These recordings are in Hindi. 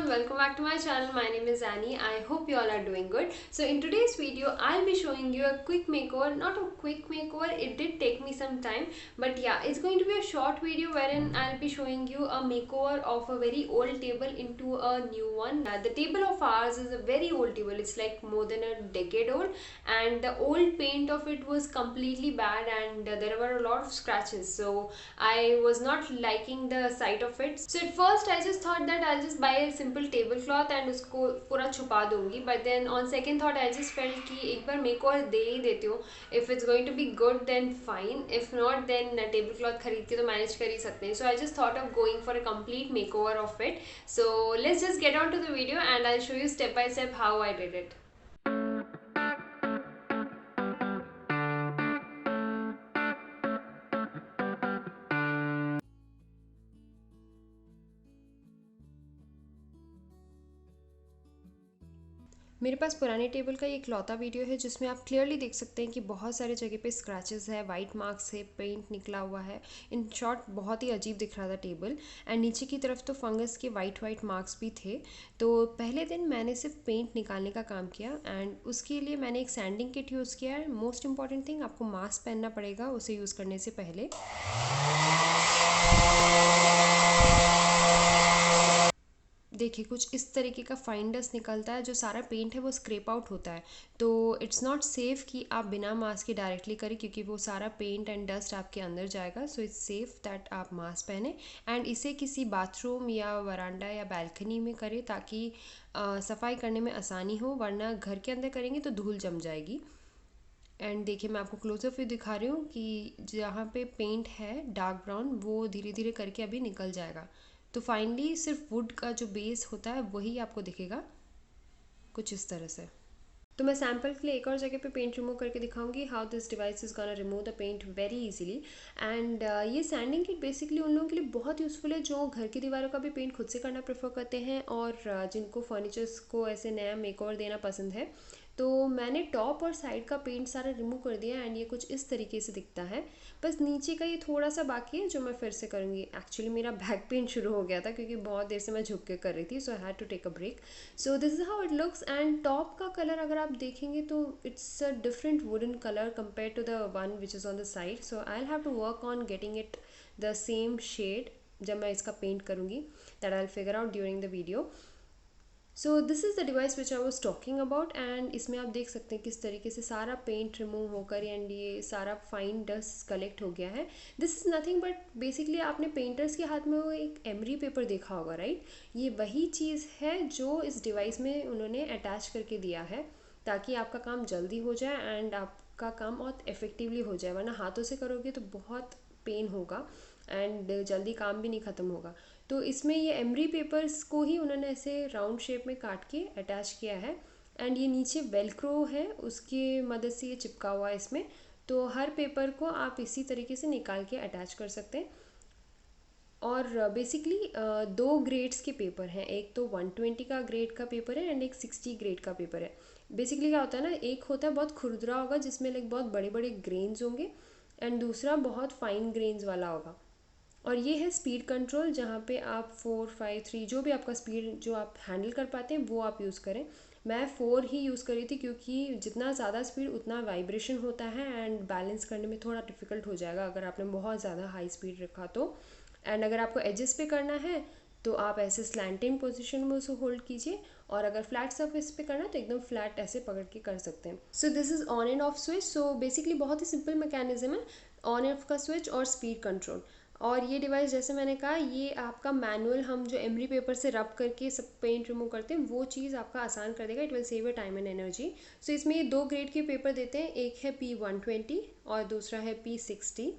everyone, welcome back to my channel. My name is Annie. I hope you all are doing good. So in today's video I'll be showing you a quick makeover. Not a quick makeover, it did take me some time, but yeah, it's going to be a short video wherein I'll be showing you a makeover of a very old table into a new one. The table of ours is a very old table. It's like more than a decade old, and the old paint of it was completely bad, and there were a lot of scratches, so I was not liking the sight of it. So at first I just thought that I'll just buy a simple tablecloth and उसको पूरा छुपा दूंगी, but then on second thought I just felt कि एक बार makeover दे ही देती हूँ. If it's going to be good then fine, if not then tablecloth खरीद के तो manage कर ही सकते हैं. So I just thought of going for a complete makeover of it. So let's just get on to the video and I'll show you step by step how I did it. मेरे पास पुराने टेबल का ये इकलौता वीडियो है जिसमें आप क्लियरली देख सकते हैं कि बहुत सारे जगह पे स्क्रैचेस है, वाइट मार्क्स है, पेंट निकला हुआ है. इन शॉर्ट बहुत ही अजीब दिख रहा था टेबल. एंड नीचे की तरफ तो फंगस के वाइट मार्क्स भी थे. तो पहले दिन मैंने सिर्फ पेंट निकालने का काम किया एंड उसके लिए मैंने एक सैंडिंग किट यूज़ किया है. मोस्ट इंपॉर्टेंट थिंग, आपको मास्क पहनना पड़ेगा उसे यूज़ करने से पहले. देखिए कुछ इस तरीके का फाइन डस्ट निकलता है. जो सारा पेंट है वो स्क्रैप आउट होता है. तो इट्स नॉट सेफ़ कि आप बिना मास्क के डायरेक्टली करें क्योंकि वो सारा पेंट एंड डस्ट आपके अंदर जाएगा. सो इट्स सेफ़ दैट आप मास्क पहने एंड इसे किसी बाथरूम या वरांडा या बालकनी में करें ताकि सफाई करने में आसानी हो, वरना घर के अंदर करेंगे तो धूल जम जाएगी. एंड देखिए मैं आपको क्लोजअप व्यू दिखा रही हूँ कि जहाँ पे पेंट है डार्क ब्राउन वो धीरे धीरे करके अभी निकल जाएगा. तो फाइनली सिर्फ वुड का जो बेस होता है वही आपको दिखेगा कुछ इस तरह से. तो मैं सैम्पल के लिए एक और जगह पे पेंट रिमूव करके दिखाऊंगी how this device is gonna remove the paint very easily. And ये सैंडिंग किट बेसिकली उन लोगों के लिए बहुत यूज़फुल है जो घर की दीवारों का भी पेंट खुद से करना प्रेफर करते हैं और जिनको फर्नीचर्स को ऐसे नया मेकओवर देना पसंद है. तो मैंने टॉप और साइड का पेंट सारा रिमूव कर दिया एंड ये कुछ इस तरीके से दिखता है. बस नीचे का ये थोड़ा सा बाकी है जो मैं फिर से करूँगी. एक्चुअली मेरा बैक पेन शुरू हो गया था क्योंकि बहुत देर से मैं झुक के कर रही थी, so I had to take a break. So this is how it looks. And top का कलर अगर आप देखेंगे तो it's a different wooden colour compare to the one which is on the side. So I have to work on getting it the same shade जब मैं इसका पेंट करूँगी. That I will figure out during the video. So this is the device which I was talking about. And इसमें आप देख सकते हैं किस तरीके से सारा पेंट रिमूव होकर एंड ये सारा फाइन डस्ट कलेक्ट हो गया है. This is nothing but basically आपने पेंटर्स के हाथ में वो एक एमरी पेपर देखा होगा, राइट? ये वही चीज़ है जो इस डिवाइस में उन्होंने अटैच करके दिया है ताकि आपका काम जल्दी हो जाए एंड आपका काम बहुत इफ़ेक्टिवली हो जाए. वरना हाथों से करोगे तो बहुत पेन होगा एंड जल्दी काम भी नहीं ख़त्म होगा. तो इसमें ये एमरी पेपर्स को ही उन्होंने ऐसे राउंड शेप में काट के अटैच किया है. एंड ये नीचे वेलक्रो है उसकी मदद से ये चिपका हुआ है इसमें. तो हर पेपर को आप इसी तरीके से निकाल के अटैच कर सकते हैं. और बेसिकली दो ग्रेड्स के पेपर हैं. एक तो 120 का ग्रेड का पेपर है एंड एक 60 ग्रेड का पेपर है. बेसिकली क्या होता है ना, एक होता है बहुत खुरदरा होगा जिसमें लाइक बहुत बड़े बड़े ग्रेन्स होंगे एंड दूसरा बहुत फाइन ग्रेन्स वाला होगा. और ये है स्पीड कंट्रोल जहाँ पे आप 4, 5, 3 जो भी आपका स्पीड जो आप हैंडल कर पाते हैं वो आप यूज़ करें. मैं 4 ही यूज़ करी थी क्योंकि जितना ज़्यादा स्पीड उतना वाइब्रेशन होता है एंड बैलेंस करने में थोड़ा डिफ़िकल्ट हो जाएगा अगर आपने बहुत ज़्यादा हाई स्पीड रखा तो. एंड अगर आपको एजेस पे करना है तो आप ऐसे स्लैंटिंग पोजीशन में उसे होल्ड कीजिए और अगर फ्लैट सरफेस पे करना है तो एकदम फ्लैट ऐसे पकड़ के कर सकते हैं. सो this is on end off switch. So basically बहुत ही सिंपल मैकेनिज्म है, ऑन ऑफ का स्विच और स्पीड कंट्रोल. और ये डिवाइस जैसे मैंने कहा ये आपका मैनुअल हम जो एमरी पेपर से रब करके सब पेंट रिमूव करते हैं वो चीज़ आपका आसान कर देगा. It will save your time and energy. So इसमें ये दो ग्रेड के पेपर देते हैं, एक है P120 और दूसरा है P60.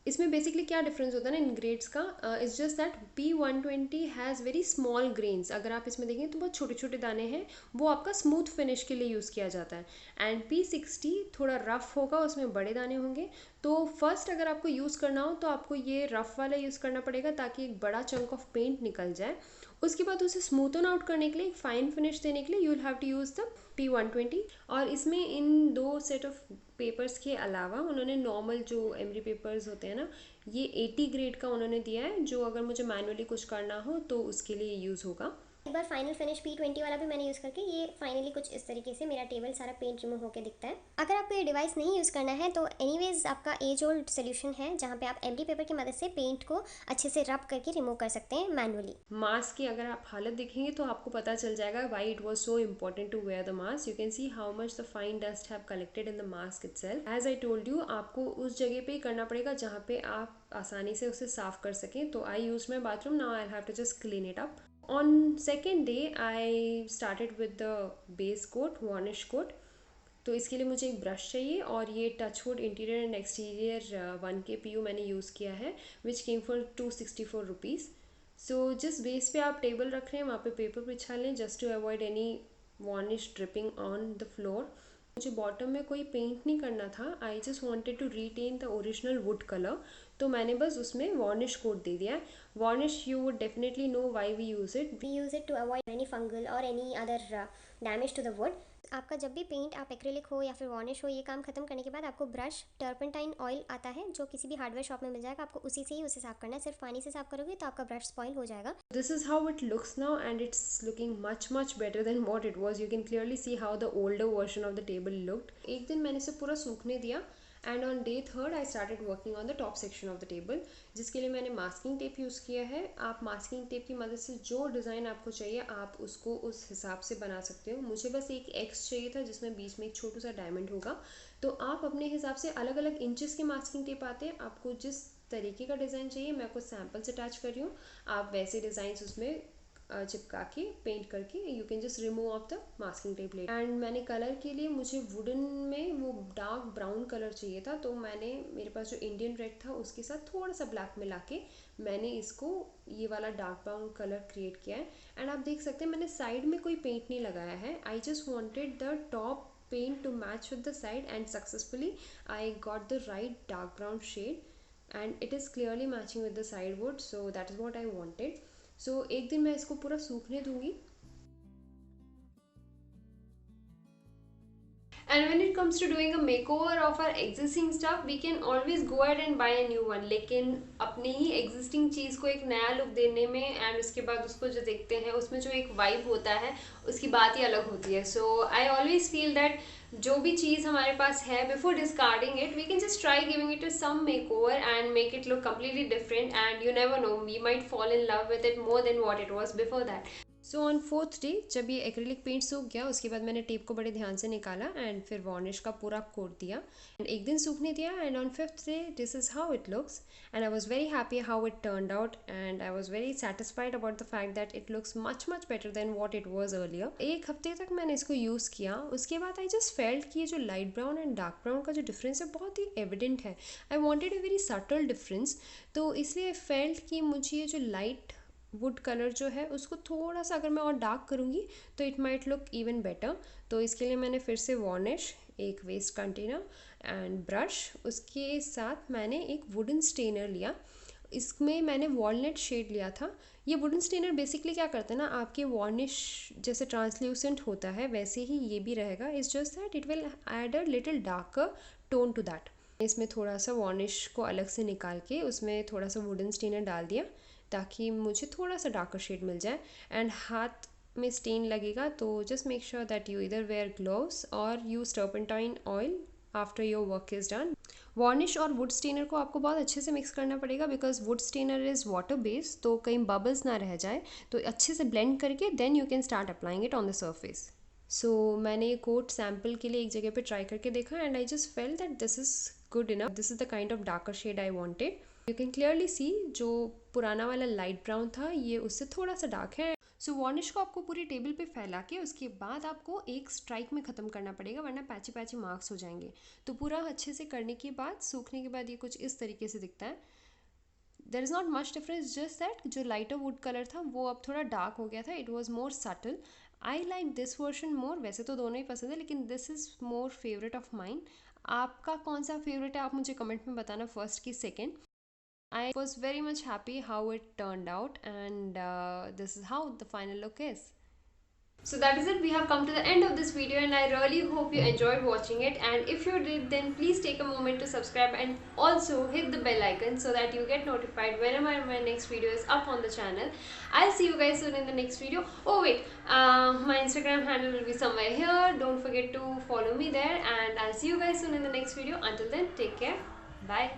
इसमें बेसिकली क्या डिफरेंस होता है ना इन ग्रेड्स का, it's just that P120 has very small grains. अगर आप इसमें देखें तो बहुत छोटे छोटे दाने हैं, वो आपका स्मूथ फिनिश के लिए यूज़ किया जाता है. एंड P60 थोड़ा रफ़ होगा, उसमें बड़े दाने होंगे. तो फर्स्ट अगर आपको यूज़ करना हो तो आपको ये रफ़ वाला यूज़ करना पड़ेगा ताकि एक बड़ा चंक ऑफ पेंट निकल जाए. उसके बाद उसे स्मूथन आउट करने के लिए, एक फ़ाइन फिनिश देने के लिए you will have to use the P120. और इसमें इन दो सेट ऑफ पेपर्स के अलावा उन्होंने नॉर्मल जो एमरी पेपर्स होते हैं ना, ये 80 ग्रेड का उन्होंने दिया है जो अगर मुझे मैनुअली कुछ करना हो तो उसके लिए यूज़ होगा. एक बार फाइनल फिनिश P20 वाला भी मैंने यूज़ करके ये फाइनली कुछ इस तरीके से मेरा टेबल सारा पेंट रिमूव होकर दिखता है। अगर आपको ये डिवाइस नहीं यूज़ करना है तो एनीवेज आपका एज ओल्ड सोल्यूशन है, जहाँ पे आप एमडी पेपर की मदद से पेंट को अच्छे से रब करके रिमूव कर सकते हैं मैनुअली। मास्क की अगर आप हालत देखेंगे तो आपको पता चल जाएगा why it was so important to wear the mask. You can see how much the fine dust have collected in the mask itself. As I told you, आपको उस जगह पे ही करना पड़ेगा जहाँ पे आप आसानी से उसे साफ कर सकें। तो I use my bathroom, now I have to just clean it up. On second day I started with the base coat, varnish coat. तो इसके लिए मुझे एक ब्रश चाहिए और ये Touchwood interior and exterior 1K PU मैंने यूज़ किया है, विच केम फॉर 264 रुपीज़। सो जिस बेस पे आप टेबल रख रहे हैं वहाँ पे पेपर बिछा लें, just to avoid any varnish dripping on the floor. मुझे बॉटम में कोई पेंट नहीं करना था, I just wanted to retain the original wood colour. तो मैंने बस उसमें वार्निश कोट दे दिया है। Varnish you would definitely know why we use it. We use it to avoid any fungal और any other damage to the wood. आपका जब भी पेंट आप एक्रेलिक हो या फिर वार्निश हो, ये काम खत्म करने के बाद आपको ब्रश टर्पेंटाइन ऑयल आता है जो किसी भी हार्डवेयर शॉप में मिल जाएगा, आपको उसी से ही उसे साफ करना है। सिर्फ पानी से साफ करोगे तो आपका ब्रश स्पॉइल हो जाएगा। This is how it looks now, and it's looking much better than what it was. You can clearly see how the older version of the table looked. एक दिन मैंने इसे पूरा सूखने दिया and on day third I started working on the top section of the table, जिसके लिए मैंने मास्किंग टेप यूज़ किया है। आप मास्किंग टेप की मदद से जो डिज़ाइन आपको चाहिए आप उसको उस हिसाब से बना सकते हो। मुझे बस एक एक्स चाहिए था जिसमें बीच में एक छोटा सा डायमंड होगा। तो आप अपने हिसाब से, अलग अलग इंचेस के मास्किंग टेप आते हैं, आपको जिस तरीके का डिज़ाइन चाहिए, मैं आपको सैम्पल्स अटैच कर रही हूँ, आप वैसे डिज़ाइंस उसमें चिपका के पेंट करके you can just remove of the masking tape layer. And मैंने कलर के लिए, मुझे वुडन में वो डार्क ब्राउन कलर चाहिए था, तो मैंने, मेरे पास जो इंडियन रेड था उसके साथ थोड़ा सा ब्लैक मिला के मैंने इसको ये वाला डार्क ब्राउन कलर क्रिएट किया है। एंड आप देख सकते हैं मैंने साइड में कोई पेंट नहीं लगाया है, I just wanted the top paint to match with the side, and successfully I got the right dark brown shade and it is clearly matching with the side wood, so that is what I wanted. So एक दिन मैं इसको पूरा सूखने दूंगी। And when it comes to doing a makeover of our existing stuff, we can always go ahead and buy a new one. लेकिन अपने ही existing चीज़ को एक नया लुक देने में एंड उसके बाद उसको जो देखते हैं उसमें जो एक वाइब होता है उसकी बात ही अलग होती है। So I always feel that जो भी चीज़ हमारे पास है, before discarding it we can just try giving it some makeover and make it look completely different, and you never know, we might fall in love with it more than what it was before that. So on fourth day जब ये एक्रेलिक पेंट सूख गया, उसके बाद मैंने टेप को बड़े ध्यान से निकाला एंड फिर वार्निश का पूरा कोट दिया एंड एक दिन सूखने दिया। And on fifth day this is how it looks and I was very happy how it turned out and I was very satisfied about the fact that it looks much better than what it was earlier. एक हफ्ते तक मैंने इसको यूज़ किया, उसके बाद आई जस्ट फेल्ट कि ये जो light brown and dark brown का जो डिफरेंस है बहुत ही एविडेंट है। I wanted a very subtle difference, तो इसलिए आई फेल्ट कि मुझे ये जो लाइट वुड कलर जो है उसको थोड़ा सा अगर मैं और डार्क करूँगी तो it might look even better. तो इसके लिए मैंने फिर से वार्निश, एक वेस्ट कंटेनर एंड ब्रश, उसके साथ मैंने एक वुडन स्टेनर लिया। इसमें मैंने वॉलनट शेड लिया था। ये वुडन स्टेनर बेसिकली क्या करता है ना, आपके वार्निश जैसे ट्रांसल्यूसेंट होता है वैसे ही ये भी रहेगा, it's just that it will add a little darker tone to that. इसमें थोड़ा सा वार्निश को अलग से निकाल के उसमें थोड़ा सा वुडन स्टेनर डाल दिया ताकि मुझे थोड़ा सा डार्कर शेड मिल जाए। एंड हाथ में स्टेन लगेगा तो just make sure that you इधर वेयर ग्लोव्स और use turpentine oil after your work is done. Varnish और वुड स्टेनर को आपको बहुत अच्छे से मिक्स करना पड़ेगा because wood stainer is water based, तो कहीं बबल्स ना रह जाए। तो अच्छे से ब्लेंड करके then you can start applying it on the surface. So मैंने ये कोट सैम्पल के लिए एक जगह पे ट्राई करके देखा and I just fell that this is good enough, this is the kind of darker shade I wanted. You can clearly see जो पुराना वाला लाइट ब्राउन था ये उससे थोड़ा सा डार्क है। सो वार्निश को आपको पूरी टेबल पे फैला के उसके बाद आपको एक स्ट्राइक में ख़त्म करना पड़ेगा वरना पैची पैची मार्क्स हो जाएंगे। तो पूरा अच्छे से करने के बाद, सूखने के बाद ये कुछ इस तरीके से दिखता है। There is not much difference, just that जो लाइटर वुड कलर था वो अब थोड़ा डार्क हो गया था, it was more subtle. I like this version more, वैसे तो दोनों ही पसंद है लेकिन this is more favourite of mine. आपका कौन सा फेवरेट है आप मुझे कमेंट में बताना, फर्स्ट की second. I was very much happy how it turned out, and this is how the final look is. So that is it. We have come to the end of this video, and I really hope you enjoyed watching it. And if you did, then please take a moment to subscribe and also hit the bell icon so that you get notified whenever my next video is up on the channel. I'll see you guys soon in the next video. Oh wait, my Instagram handle will be somewhere here. Don't forget to follow me there, and I'll see you guys soon in the next video. Until then, take care. Bye.